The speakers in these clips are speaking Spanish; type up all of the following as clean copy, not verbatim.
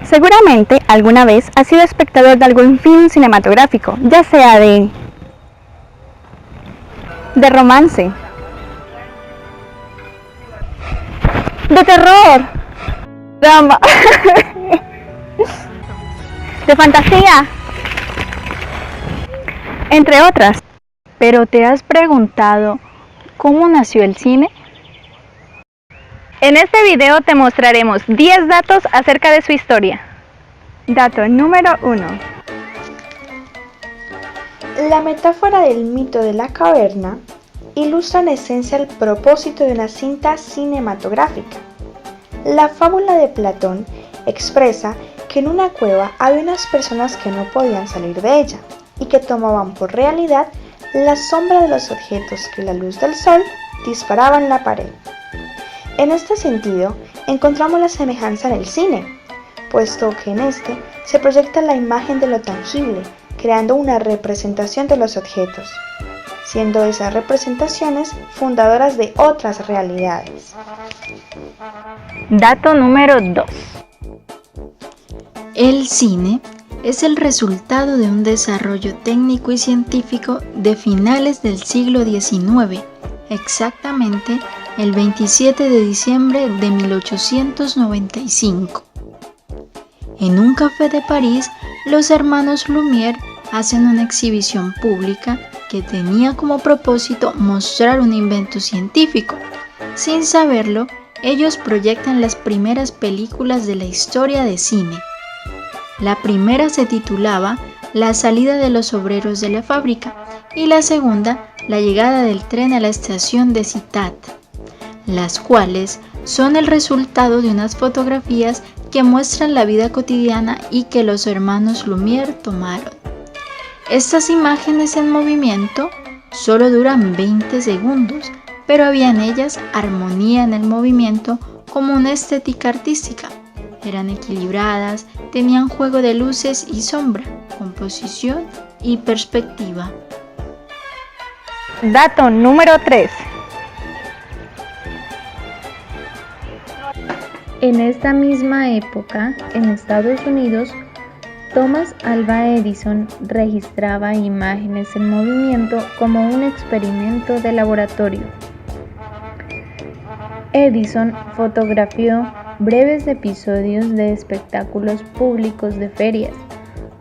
Seguramente alguna vez has sido espectador de algún film cinematográfico, ya sea de romance, de terror, drama, de fantasía, entre otras. Pero ¿te has preguntado cómo nació el cine? En este video te mostraremos 10 datos acerca de su historia. Dato número 1. La metáfora del mito de la caverna ilustra en esencia el propósito de una cinta cinematográfica. La fábula de Platón expresa que en una cueva había unas personas que no podían salir de ella y que tomaban por realidad la sombra de los objetos que la luz del sol disparaba en la pared. En este sentido, encontramos la semejanza en el cine, puesto que en este se proyecta la imagen de lo tangible, creando una representación de los objetos, siendo esas representaciones fundadoras de otras realidades. Dato número 2. El cine es el resultado de un desarrollo técnico y científico de finales del siglo XIX, exactamente el 27 de diciembre de 1895. En un café de París, los hermanos Lumière hacen una exhibición pública que tenía como propósito mostrar un invento científico. Sin saberlo, ellos proyectan las primeras películas de la historia de cine. La primera se titulaba La salida de los obreros de la fábrica y la segunda La llegada del tren a la estación de Ciutat, las cuales son el resultado de unas fotografías que muestran la vida cotidiana y que los hermanos Lumière tomaron. Estas imágenes en movimiento solo duran 20 segundos, pero había en ellas armonía en el movimiento como una estética artística. Eran equilibradas, tenían juego de luces y sombra, composición y perspectiva. Dato número 3. En esta misma época, en Estados Unidos, Thomas Alva Edison registraba imágenes en movimiento como un experimento de laboratorio. Edison fotografió breves episodios de espectáculos públicos de ferias,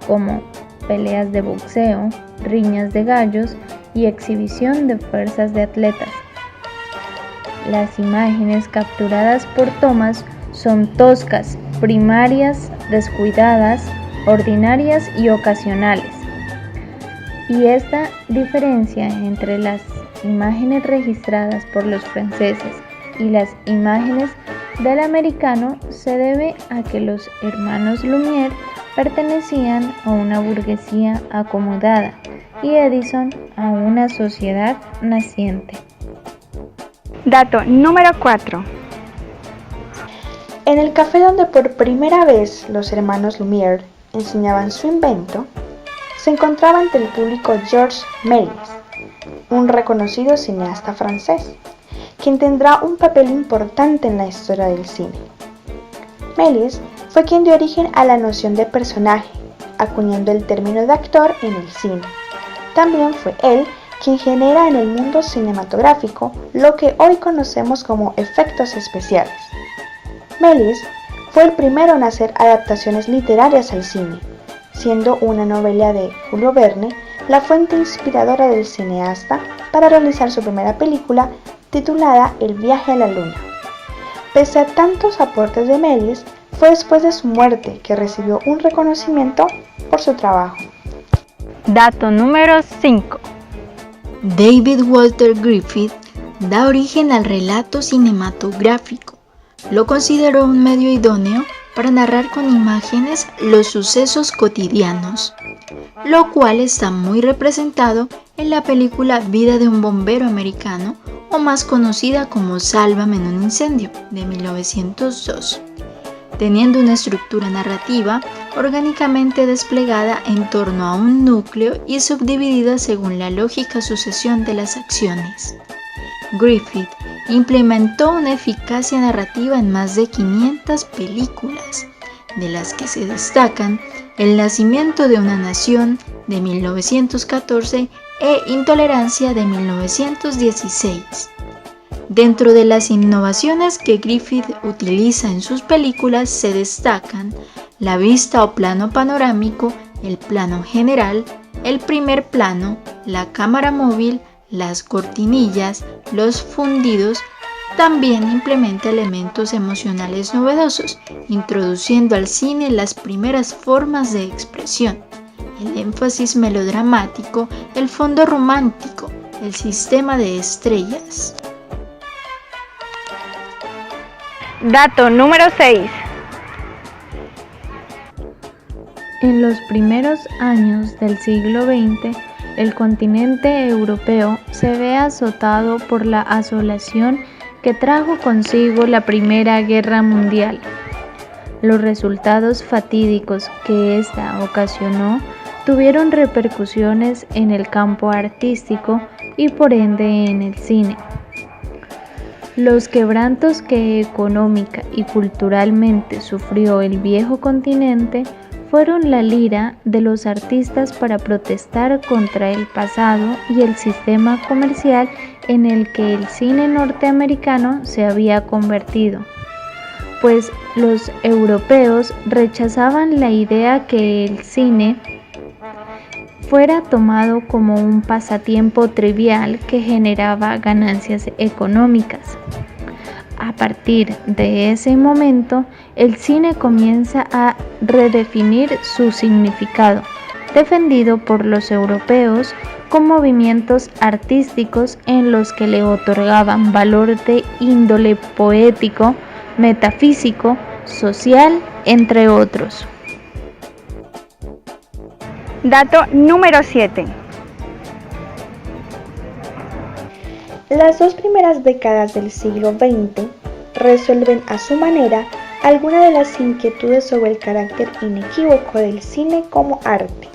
como peleas de boxeo, riñas de gallos y exhibición de fuerzas de atletas. Las imágenes capturadas por Thomas son toscas, primarias, descuidadas, ordinarias y ocasionales. Y esta diferencia entre las imágenes registradas por los franceses y las imágenes del americano se debe a que los hermanos Lumière pertenecían a una burguesía acomodada y Edison a una sociedad naciente. Dato número 4. En el café donde por primera vez los hermanos Lumière enseñaban su invento, se encontraba ante el público Georges Méliès, un reconocido cineasta francés, quien tendrá un papel importante en la historia del cine. Méliès fue quien dio origen a la noción de personaje, acuñando el término de actor en el cine. También fue él quien genera en el mundo cinematográfico lo que hoy conocemos como efectos especiales. Méliès fue el primero en hacer adaptaciones literarias al cine, siendo una novela de Julio Verne la fuente inspiradora del cineasta para realizar su primera película titulada El viaje a la luna. Pese a tantos aportes de Méliès, fue después de su muerte que recibió un reconocimiento por su trabajo. Dato número 5. David Walter Griffith da origen al relato cinematográfico. Lo consideró un medio idóneo para narrar con imágenes los sucesos cotidianos, lo cual está muy representado en la película Vida de un bombero americano, o más conocida como Sálvame en un incendio, de 1902, teniendo una estructura narrativa orgánicamente desplegada en torno a un núcleo y subdividida según la lógica sucesión de las acciones. Griffith implementó una eficacia narrativa en más de 500 películas, de las que se destacan El nacimiento de una nación de 1914 e Intolerancia de 1916. Dentro de las innovaciones que Griffith utiliza en sus películas se destacan la vista o plano panorámico, el plano general, el primer plano, la cámara móvil, las cortinillas, los fundidos. También implementa elementos emocionales novedosos, introduciendo al cine las primeras formas de expresión, el énfasis melodramático, el fondo romántico, el sistema de estrellas. Dato número 6. En los primeros años del siglo XX, el continente europeo se ve azotado por la asolación que trajo consigo la Primera Guerra Mundial. Los resultados fatídicos que esta ocasionó tuvieron repercusiones en el campo artístico y por ende en el cine. Los quebrantos que económica y culturalmente sufrió el viejo continente fueron la lira de los artistas para protestar contra el pasado y el sistema comercial en el que el cine norteamericano se había convertido, pues los europeos rechazaban la idea que el cine fuera tomado como un pasatiempo trivial que generaba ganancias económicas. A partir de ese momento, el cine comienza a redefinir su significado, defendido por los europeos con movimientos artísticos en los que le otorgaban valor de índole poético, metafísico, social, entre otros. Dato número 7. Las dos primeras décadas del siglo XX resuelven a su manera algunas de las inquietudes sobre el carácter inequívoco del cine como arte.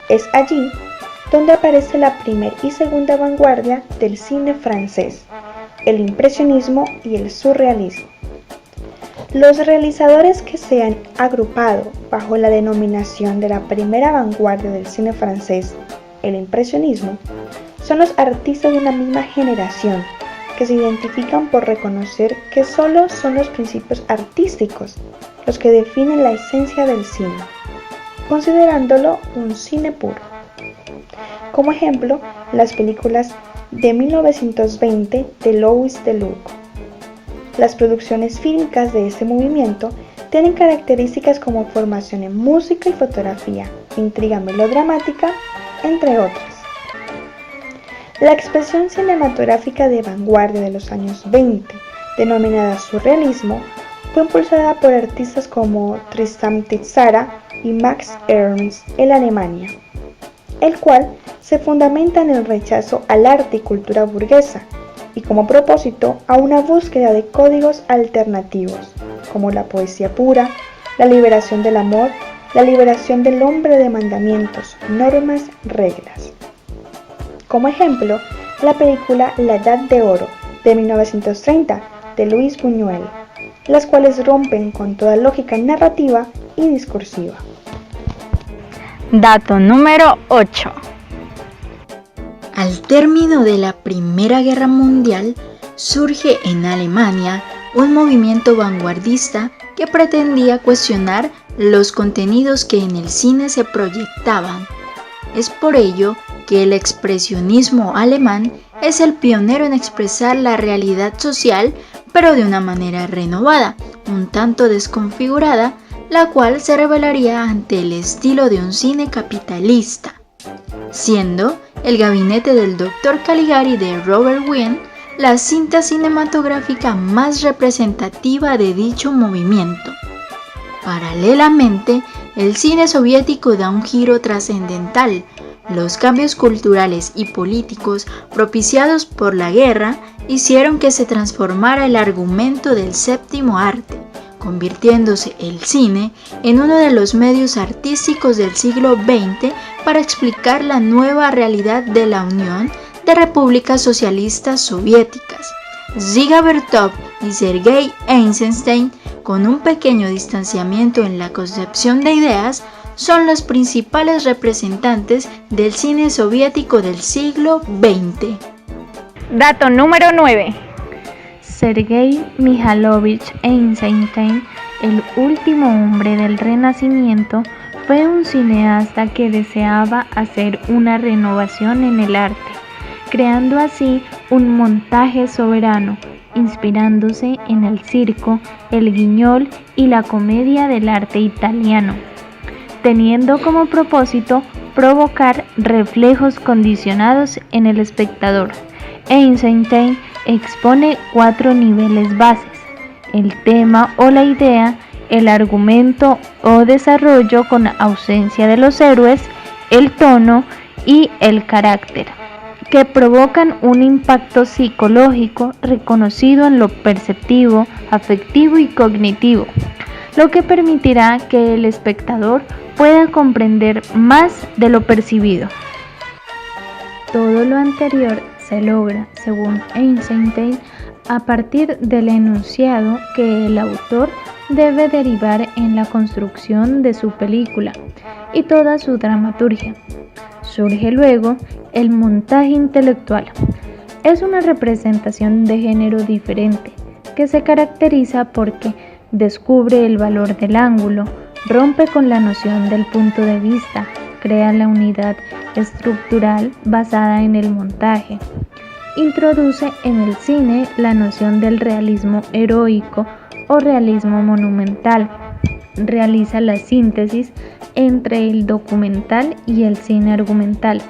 Es allí donde aparece la primera y segunda vanguardia del cine francés, el impresionismo y el surrealismo. Los realizadores que se han agrupado bajo la denominación de la primera vanguardia del cine francés, el impresionismo, son los artistas de una misma generación que se identifican por reconocer que solo son los principios artísticos los que definen la esencia del cine, considerándolo un cine puro. Como ejemplo, las películas de 1920 de Louis Ledoux. Las producciones fílmicas de este movimiento tienen características como formación en música y fotografía, intriga melodramática, entre otras. La expresión cinematográfica de vanguardia de los años 20, denominada surrealismo, fue impulsada por artistas como Tristan Tzara y Max Ernst en Alemania, el cual se fundamenta en el rechazo al arte y cultura burguesa, y como propósito a una búsqueda de códigos alternativos, como la poesía pura, la liberación del amor, la liberación del hombre de mandamientos, normas, reglas. Como ejemplo, la película La Edad de Oro, de 1930, de Luis Buñuel, las cuales rompen con toda lógica narrativa y discursiva. Dato número 8. Al término de la Primera Guerra Mundial, surge en Alemania un movimiento vanguardista que pretendía cuestionar los contenidos que en el cine se proyectaban. Es por ello que el expresionismo alemán es el pionero en expresar la realidad social, pero de una manera renovada, un tanto desconfigurada, la cual se revelaría ante el estilo de un cine capitalista, siendo El gabinete del Dr. Caligari de Robert Wiene la cinta cinematográfica más representativa de dicho movimiento. Paralelamente, el cine soviético da un giro trascendental. Los cambios culturales y políticos propiciados por la guerra hicieron que se transformara el argumento del séptimo arte, convirtiéndose el cine en uno de los medios artísticos del siglo XX para explicar la nueva realidad de la Unión de Repúblicas Socialistas Soviéticas. Dziga Vertov y Sergei Eisenstein con un pequeño distanciamiento en la concepción de ideas, son los principales representantes del cine soviético del siglo XX. Dato número 9. Sergei Mikhailovich Eisenstein, el último hombre del Renacimiento, fue un cineasta que deseaba hacer una renovación en el arte, creando así un montaje soberano, inspirándose en el circo, el guiñol y la comedia del arte italiano, teniendo como propósito provocar reflejos condicionados en el espectador. Eisenstein expone 4 niveles bases: el tema o la idea, el argumento o desarrollo con ausencia de los héroes, el tono y el carácter, que provocan un impacto psicológico reconocido en lo perceptivo, afectivo y cognitivo, lo que permitirá que el espectador pueda comprender más de lo percibido. Todo lo anterior se logra, según Eisenstein, a partir del enunciado que el autor debe derivar en la construcción de su película y toda su dramaturgia. Surge luego el montaje intelectual. Es una representación de género diferente que se caracteriza porque descubre el valor del ángulo, rompe con la noción del punto de vista, crea la unidad estructural basada en el montaje. Introduce en el cine la noción del realismo heroico o realismo monumental. Realiza la síntesis entre el documental y el cine argumental.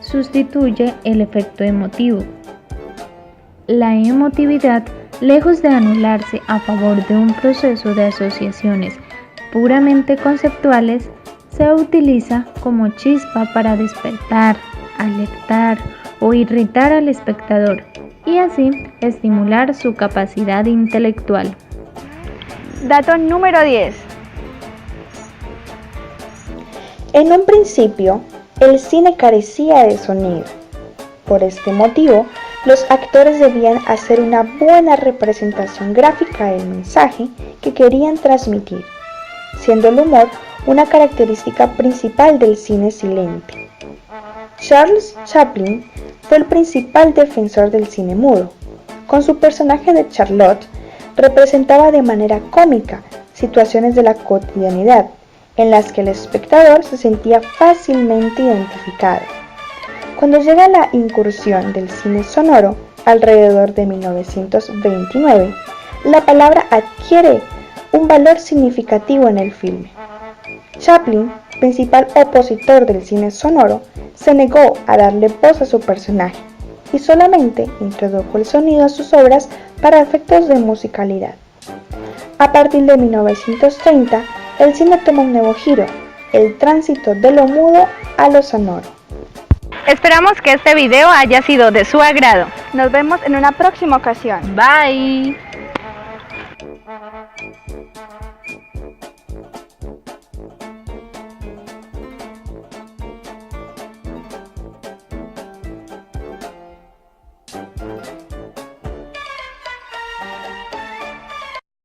Sustituye el efecto emotivo. La emotividad, lejos de anularse a favor de un proceso de asociaciones puramente conceptuales, se utiliza como chispa para despertar, alertar o irritar al espectador y así estimular su capacidad intelectual. Dato número 10. En un principio, el cine carecía de sonido. Por este motivo, los actores debían hacer una buena representación gráfica del mensaje que querían transmitir, siendo el humor una característica principal del cine silente. Charles Chaplin fue el principal defensor del cine mudo. Con su personaje de Charlotte, representaba de manera cómica situaciones de la cotidianidad en las que el espectador se sentía fácilmente identificado. Cuando llega la incursión del cine sonoro, alrededor de 1929, la palabra adquiere un valor significativo en el filme. Chaplin, principal opositor del cine sonoro, se negó a darle voz a su personaje y solamente introdujo el sonido a sus obras para efectos de musicalidad. A partir de 1930, el cine toma un nuevo giro, el tránsito de lo mudo a lo sonoro. Esperamos que este video haya sido de su agrado. Nos vemos en una próxima ocasión. Bye.